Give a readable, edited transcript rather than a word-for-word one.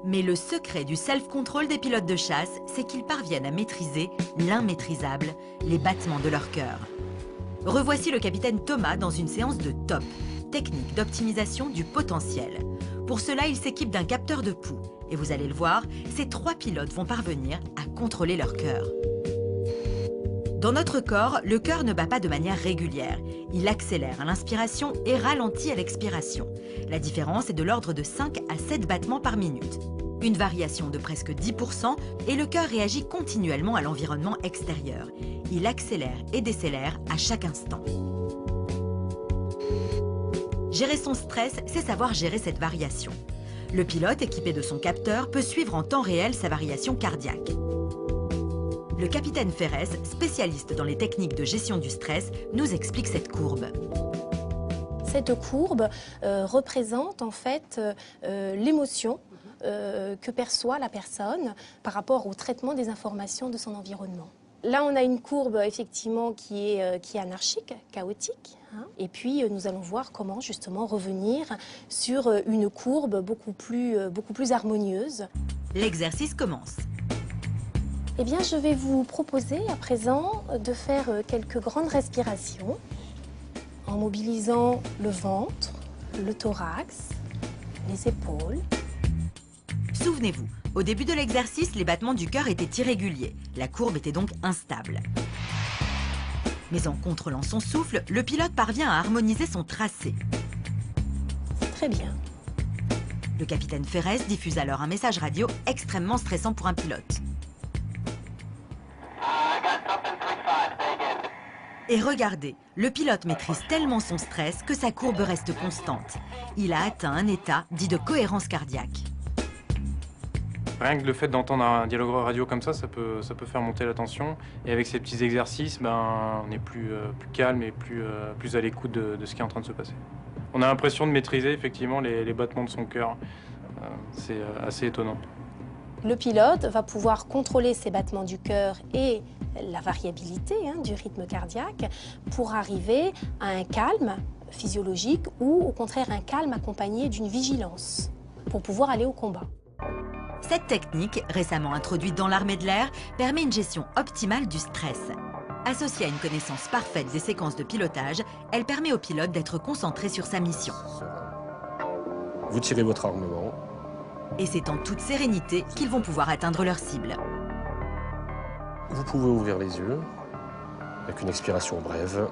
Mais le secret du self-control des pilotes de chasse, c'est qu'ils parviennent à maîtriser l'immaîtrisable, les battements de leur cœur. Revoici le capitaine Thomas dans une séance de top, technique d'optimisation du potentiel. Pour cela, il s'équipe d'un capteur de pouls. Et vous allez le voir, ces 3 pilotes vont parvenir à contrôler leur cœur. Dans notre corps, le cœur ne bat pas de manière régulière. Il accélère à l'inspiration et ralentit à l'expiration. La différence est de l'ordre de 5 à 7 battements par minute. Une variation de presque 10% et le cœur réagit continuellement à l'environnement extérieur. Il accélère et décélère à chaque instant. Gérer son stress, c'est savoir gérer cette variation. Le pilote, équipé de son capteur, peut suivre en temps réel sa variation cardiaque. Le capitaine Ferrez, spécialiste dans les techniques de gestion du stress, nous explique cette courbe. Cette courbe représente en fait l'émotion que perçoit la personne par rapport au traitement des informations de son environnement. Là, on a une courbe effectivement qui est anarchique, chaotique. Et puis, nous allons voir comment justement revenir sur une courbe beaucoup plus harmonieuse. L'exercice commence. Eh bien, je vais vous proposer à présent de faire quelques grandes respirations en mobilisant le ventre, le thorax, les épaules. Souvenez-vous, au début de l'exercice, les battements du cœur étaient irréguliers. La courbe était donc instable. Mais en contrôlant son souffle, le pilote parvient à harmoniser son tracé. Très bien. Le capitaine Ferrez diffuse alors un message radio extrêmement stressant pour un pilote. Et regardez, le pilote maîtrise tellement son stress que sa courbe reste constante. Il a atteint un état dit de cohérence cardiaque. Rien que le fait d'entendre un dialogue radio comme ça peut faire monter la tension. Et avec ces petits exercices, on est plus calme et plus à l'écoute de ce qui est en train de se passer. On a l'impression de maîtriser effectivement les battements de son cœur. C'est assez étonnant. Le pilote va pouvoir contrôler ses battements du cœur et la variabilité du rythme cardiaque pour arriver à un calme physiologique ou au contraire un calme accompagné d'une vigilance pour pouvoir aller au combat. Cette technique, récemment introduite dans l'armée de l'air, permet une gestion optimale du stress. Associée à une connaissance parfaite des séquences de pilotage, elle permet au pilote d'être concentré sur sa mission. Vous tirez votre armement. Et c'est en toute sérénité qu'ils vont pouvoir atteindre leur cible. Vous pouvez ouvrir les yeux avec une expiration brève.